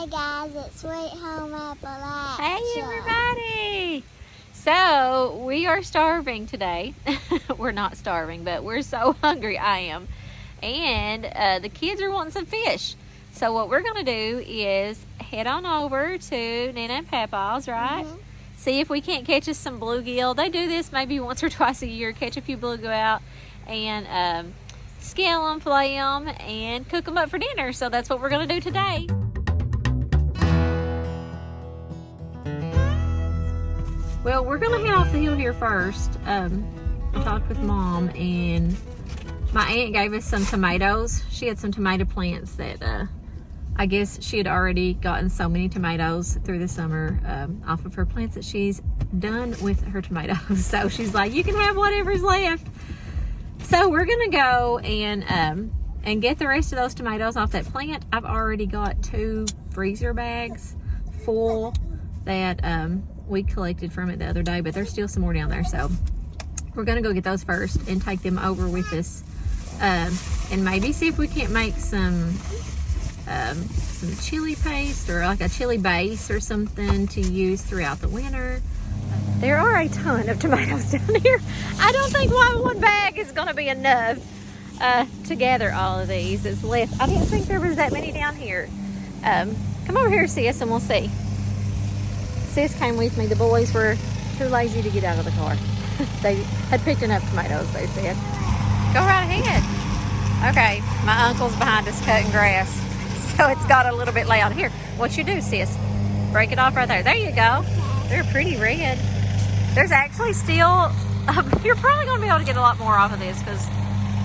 Hey guys, it's Sweet Home Appalachia. Hey everybody! So we are starving today. We're not starving, but we're so hungry. I am. And the kids are wanting some fish. So what we're going to do is head on over to Nana and Papa's, right? Mm-hmm. See if we can't catch us some bluegill. They do this maybe once or twice a year, catch a few bluegill out and scale them, fillet them, and cook them up for dinner. So that's what we're going to do today. Well, we're going to head off the hill here first. I talked with Mom, and my aunt gave us some tomatoes. She had some tomato plants that I guess she had already gotten so many tomatoes through the summer off of her plants that she's done with her tomatoes. So she's like, you can have whatever's left. So we're going to go and get the rest of those tomatoes off that plant. I've already got 2 freezer bags full that we collected from it the other day, but there's still some more down there. So we're gonna go get those first and take them over with us, and maybe see if we can't make some chili paste or like a chili base or something to use throughout the winter. There are a ton of tomatoes down here. I don't think one bag is gonna be enough to gather all of these that's left. I didn't think there was that many down here. Come over here, sis, and we'll see. Sis came with me. The boys were too lazy to get out of the car. They had picked enough tomatoes, they said. Go right ahead. Okay, my uncle's behind us cutting grass, so it's got a little bit loud. Here, what you do, sis? Break it off right there. There you go. They're pretty red. There's actually still, you're probably going to be able to get a lot more off of this because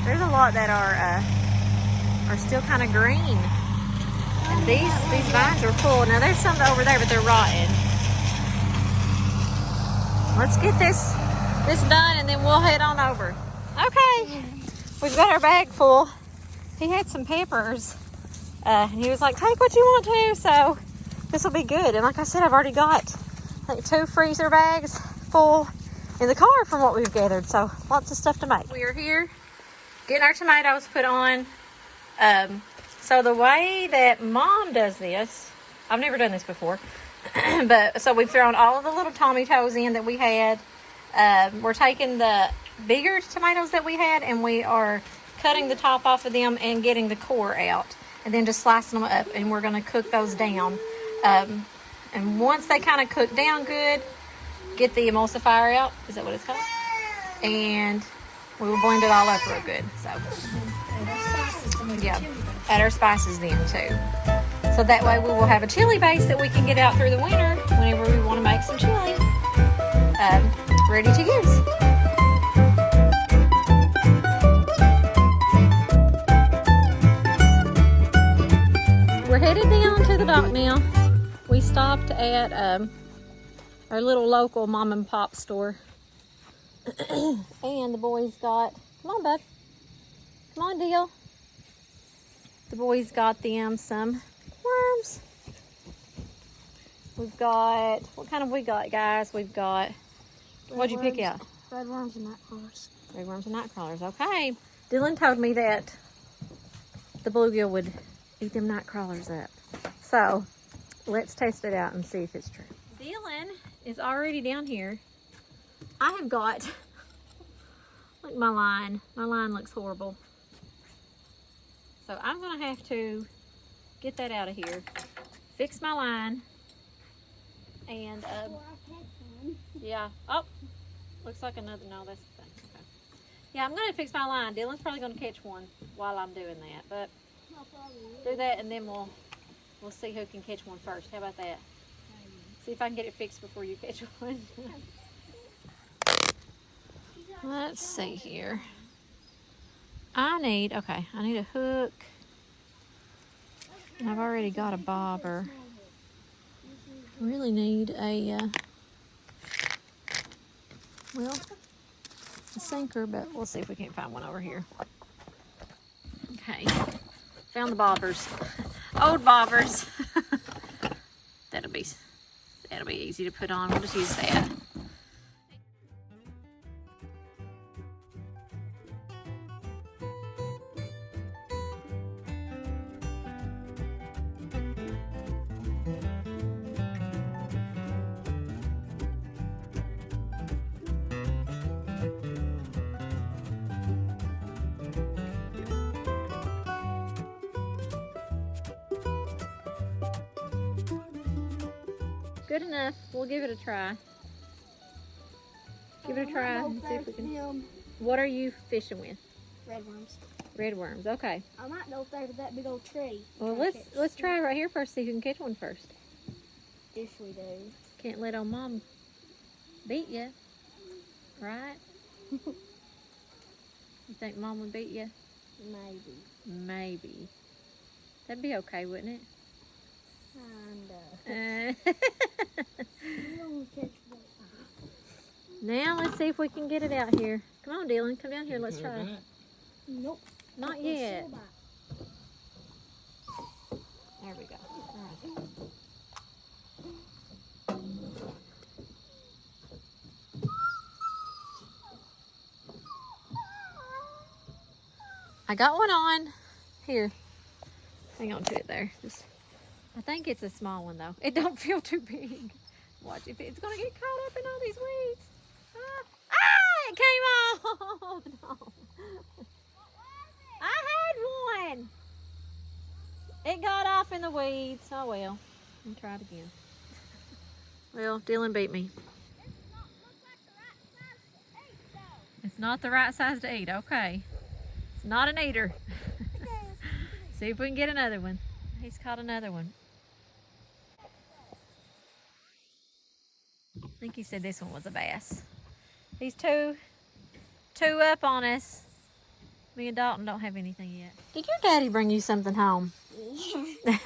there's a lot that are still kind of green. And these vines are full. Now there's some over there, but they're rotten. Let's get this done and then we'll head on over. Okay, we've got our bag full. He had some peppers and he was like, take what you want to, so this will be good. And like I said, I've already got like 2 freezer bags full in the car from what we've gathered, so lots of stuff to make. We are here getting our tomatoes put on. So the way that Mom does this, I've never done this before, but so we've thrown all of the little tomatoes in that we had. We're taking the bigger tomatoes that we had and we are cutting the top off of them and getting the core out and then just slicing them up, and we're going to cook those down. And once they kind of cook down good, get the emulsifier out. Is that what it's called? And we will blend it all up real good. So yeah, add our spices then too. So that way we will have a chili base that we can get out through the winter whenever we want to make some chili. Ready to use. We're headed down to the dock now. We stopped at our little local mom and pop store. And the boys got, come on bud, come on deal. The boys got them some worms. We've got, what kind of we got, guys? We've got, what'd you pick out? Red worms and night crawlers. Red worms and night crawlers, okay. Dylan told me that the bluegill would eat them night crawlers up. So let's test it out and see if it's true. Dylan is already down here. I have got, look, my line looks horrible. So I'm gonna have to get that out of here, fix my line, and yeah, oh, looks like another, no, that's the thing, okay. Yeah, I'm gonna fix my line. Dylan's probably gonna catch one while I'm doing that, but do that and then we'll see who can catch one first. How about that? See if I can get it fixed before you catch one. Let's see here. I need a hook. And I've already got a bobber. I really need a sinker, but we'll see if we can't find one over here. Okay, found the bobbers. Old bobbers. That'll be easy to put on. We'll just use that. Good enough. We'll give it a try. Give it a try and see if we can. What are you fishing with? Redworms. Redworms. Okay. I might go over that big old tree. Well, let's try right here first. See if we can catch one first. If we do. Can't let old mom beat you, right? You think mom would beat you? Maybe. Maybe. That'd be okay, wouldn't it? Kinda. Now let's see if we can get it out here. Come on, Dylan. Come down here. Let's try. Nope. Not yet. There we go. All right. I got one on. Here. Hang on to it there. I think it's a small one though. It don't feel too big. Watch if it's gonna get caught up in all these weeds. It came off. No. I had one. It got off in the weeds. Oh well. I'll try it again. Well, Dylan beat me. It's not the right size to eat. Okay. It's not an eater. See if we can get another one. He's caught another one. I think he said this one was a bass. These two up on us. Me and Dalton don't have anything yet. Did your daddy bring you something home? Yeah.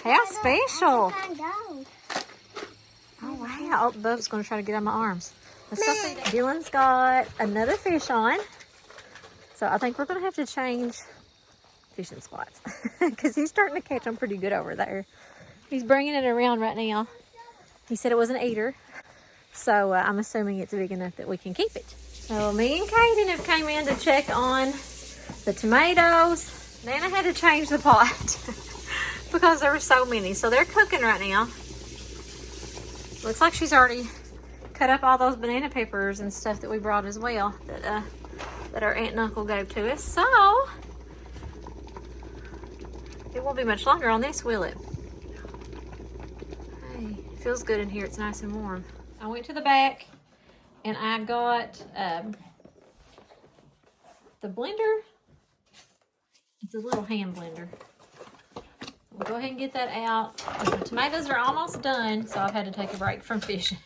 How special. Oh, Oh wow. Oh, Bub's gonna try to get on my arms. Let's go see. Dylan's got another fish on. So I think we're gonna have to change fishing spots because he's starting to catch them pretty good over there. He's bringing it around right now. He said it was an eater, so I'm assuming it's big enough that we can keep it. So me and Kaden have came in to check on the tomatoes. Nana had to change the pot because there were so many. So they're cooking right now. Looks like she's already cut up all those banana peppers and stuff that we brought as well that our aunt and uncle gave to us. So it won't be much longer on this, will it? Hey, it feels good in here. It's nice and warm. I went to the back and I got the blender. It's a little hand blender. We'll go ahead and get that out. The tomatoes are almost done, so I've had to take a break from fishing.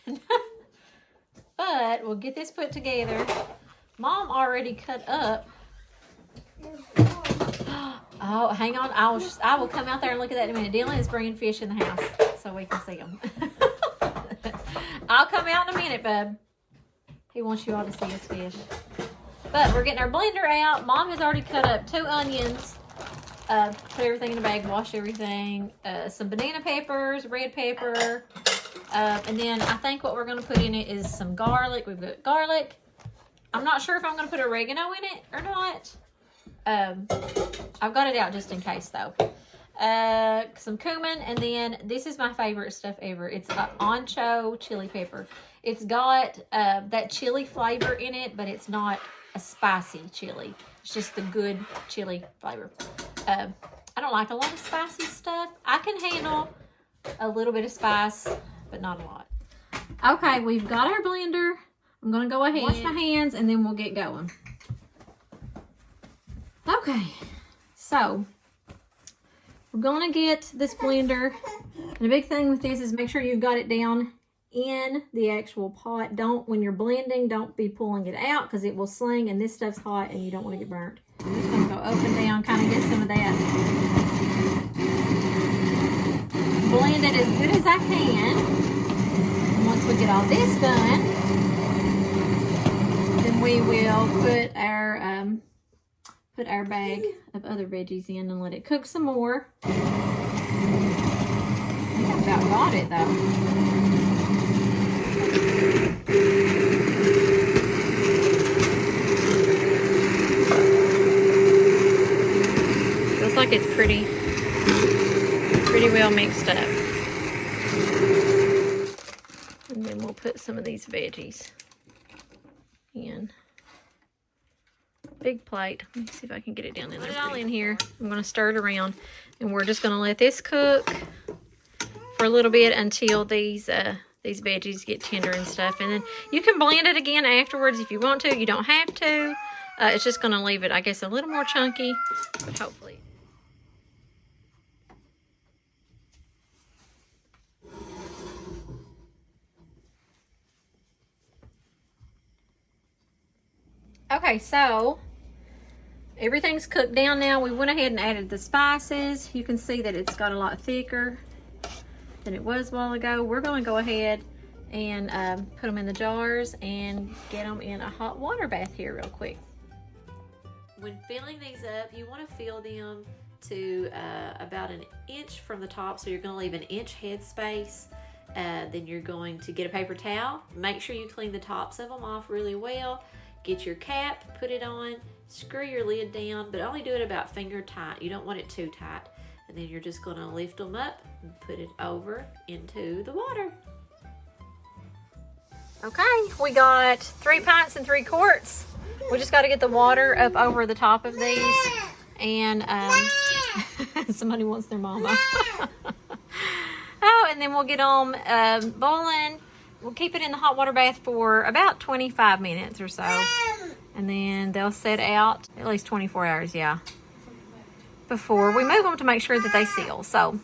But we'll get this put together. Mom already cut up. Oh, hang on. I will come out there and look at that in a minute. Dylan is bringing fish in the house so we can see them. I'll come out in a minute, bub. He wants you all to see his fish. But we're getting our blender out. Mom has already cut up 2 onions. Put everything in a bag, wash everything. Some banana peppers, red pepper. And then I think what we're going to put in it is some garlic. We've got garlic. I'm not sure if I'm going to put oregano in it or not. I've got it out just in case though. Some cumin, and then this is my favorite stuff ever. It's ancho chili pepper. It's got that chili flavor in it, but it's not a spicy chili. It's just the good chili flavor. I don't like a lot of spicy stuff. I can handle a little bit of spice, but not a lot. Okay, we've got our blender. I'm gonna go ahead and wash my hands and then we'll get going. Okay, so we're gonna get this blender. And the big thing with this is make sure you've got it down in the actual pot. When you're blending, don't be pulling it out because it will sling, and this stuff's hot and you don't want to get burnt. I'm just gonna go up and down, kind of get some of that. Blend it as good as I can. And once we get all this done, then we will put our bag of other veggies in and let it cook some more. I think I about got it though. Feels like it's pretty well mixed up. And then we'll put some of these veggies in. Big plate. Let me see if I can get it down in there. Put it all in here. I'm going to stir it around, and we're just going to let this cook for a little bit until these veggies get tender and stuff. And then you can blend it again afterwards if you want to. You don't have to. It's just going to leave it, I guess, a little more chunky, but hopefully. Okay, so everything's cooked down now. We went ahead and added the spices. You can see that it's got a lot thicker than it was a while ago. We're going to go ahead and put them in the jars and get them in a hot water bath here real quick. When filling these up, you want to fill them to about an inch from the top, so you're going to leave an inch head space. Then you're going to get a paper towel. Make sure you clean the tops of them off really well. Get your cap, put it on, screw your lid down, but only do it about finger tight. You don't want it too tight. And then you're just going to lift them up and put it over into the water. Okay, we got 3 pints and 3 quarts. We just got to get the water up over the top of these. And somebody wants their mama. Oh, and then we'll get them boiling. We'll keep it in the hot water bath for about 25 minutes or so. And then they'll set out at least 24 hours, yeah, before we move them to make sure that they seal. So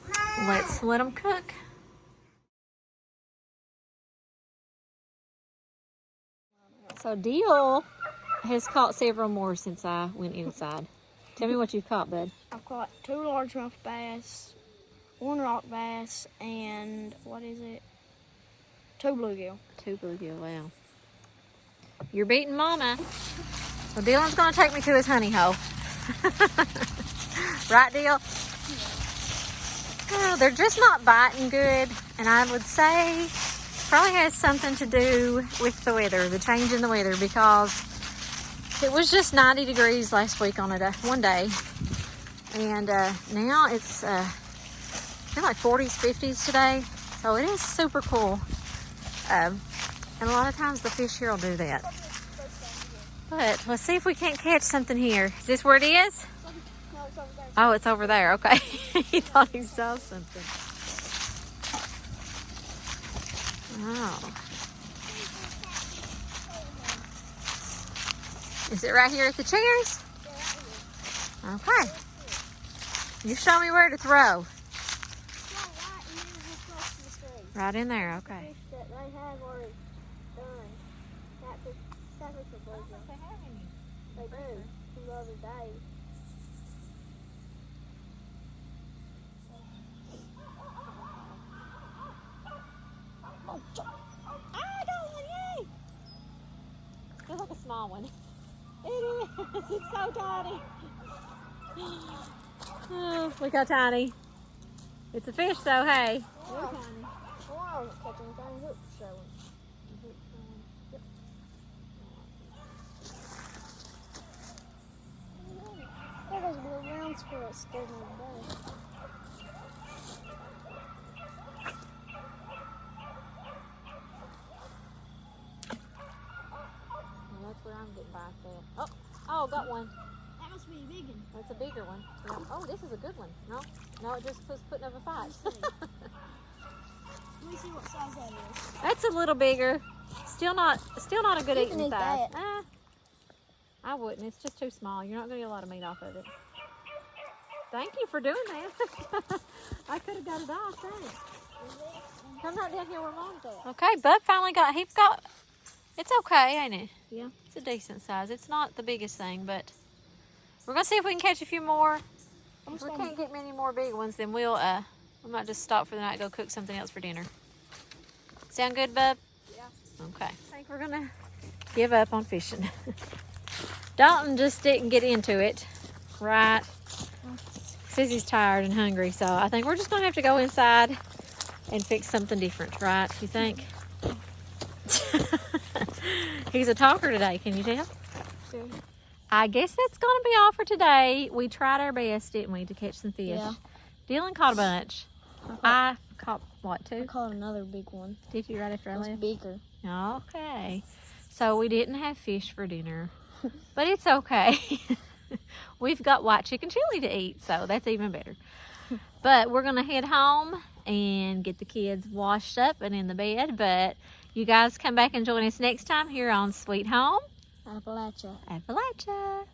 let's let them cook. So Deal has caught several more since I went inside. Tell me what you've caught, bud. I've caught 2 largemouth bass, 1 rock bass, and what is it? 2 bluegill. 2 bluegill, wow. You're beating Mama. So Dylan's gonna take me to his honey hole. Right, Dyl? Oh, they're just not biting good, and I would say probably has something to do with the weather, the change in the weather, because it was just 90 degrees last week on one day, and now it's I feel like 40s, 50s today, so it is super cool. And a lot of times the fish here will do that. But let's see if we can't catch something here. Is this where it is? No, it's over there. Oh, it's over there. Okay. He thought he saw something. Oh. Is it right here at the chairs? Okay. You show me where to throw. Right in there, okay. That they have already done. That fish is bluegill. They have any. They do. From the other day. I got one, yay! Feels like a small one. It is. It's so tiny. Oh, look how tiny. It's a fish though, hey. Wow. I wasn't catching anything. Hook showing. Yep. There goes a little round squirrel scared me today. Well, that's where I'm getting by at. Oh, got one. That must be a big one. That's a bigger one. Yeah. Oh, this is a good one. No, it just was putting up a fight. Let me see what size that is. That's a little bigger. Still not a good You eating can eat size. that. I wouldn't. It's just too small. You're not going to get a lot of meat off of it. Thank you for doing that. I could have got it off. Thanks. Come right down here where Mom's at. Okay, Bud finally got. It's okay, ain't it? Yeah, it's a decent size. It's not the biggest thing, but we're gonna see if we can catch a few more. If we can't get many more big ones, then we might just stop for the night and go cook something else for dinner. Sound good, Bub? Yeah. Okay. I think we're gonna give up on fishing. Dalton just didn't get into it, right? Says he's tired and hungry, so I think we're just gonna have to go inside and fix something different, right? You think? He's a talker today, can you tell? Sure. I guess that's going to be all for today. We tried our best, didn't we, to catch some fish? Yeah. Dylan caught a bunch. I caught, what, 2? I caught another big one. Did you right after I It was left? bigger. Okay. So we didn't have fish for dinner, but it's okay. We've got white chicken chili to eat, so that's even better. But we're going to head home and get the kids washed up and in the bed. But you guys come back and join us next time here on Sweet Home Appalachia. Appalachia.